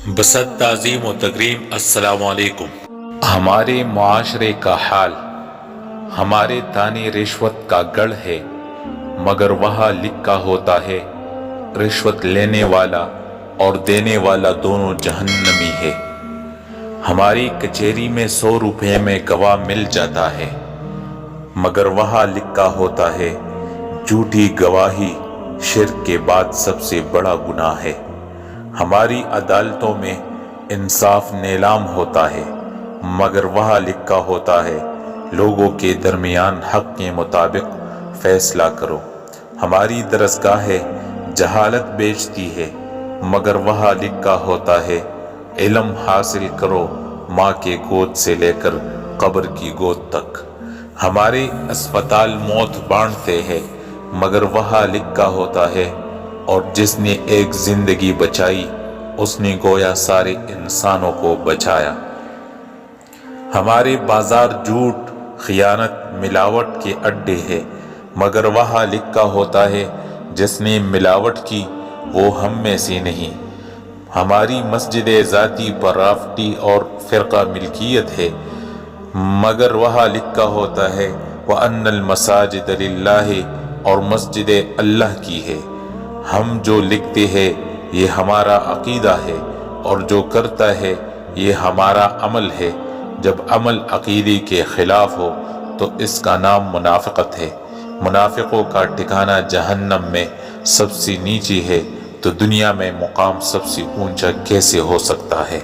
بسد تعظیم و تکریم السلام علیکم۔ ہمارے معاشرے کا حال ہمارے تانے رشوت کا گڑھ ہے، مگر وہاں لکھا ہوتا ہے رشوت لینے والا اور دینے والا دونوں جہنمی ہے۔ ہماری کچہری میں 100 روپے میں گواہ مل جاتا ہے، مگر وہاں لکھا ہوتا ہے جھوٹی گواہی شرک کے بعد سب سے بڑا گناہ ہے۔ ہماری عدالتوں میں انصاف نیلام ہوتا ہے، مگر وہاں لکھا ہوتا ہے لوگوں کے درمیان حق کے مطابق فیصلہ کرو۔ ہماری درسگاہیں جہالت بیچتی ہے، مگر وہاں لکھا ہوتا ہے علم حاصل کرو ماں کے گود سے لے کر قبر کی گود تک۔ ہمارے اسپتال موت بانٹتے ہیں، مگر وہاں لکھا ہوتا ہے اور جس نے ایک زندگی بچائی اس نے گویا سارے انسانوں کو بچایا۔ ہمارے بازار جھوٹ، خیانت، ملاوٹ کے اڈے ہیں، مگر وہاں لکھا ہوتا ہے جس نے ملاوٹ کی وہ ہم میں سے نہیں۔ ہماری مسجد ذاتی پر رافٹی اور فرقہ ملکیت ہے، مگر وہاں لکھا ہوتا ہے وَأَنَّ الْمَسَاجِدَ لِلَّهِ اور مسجد اللہ کی ہے۔ ہم جو لکھتے ہیں یہ ہمارا عقیدہ ہے، اور جو کرتا ہے یہ ہمارا عمل ہے۔ جب عمل عقیدے کے خلاف ہو تو اس کا نام منافقت ہے۔ منافقوں کا ٹھکانہ جہنم میں سب سے نیچے ہے، تو دنیا میں مقام سب سے اونچا کیسے ہو سکتا ہے؟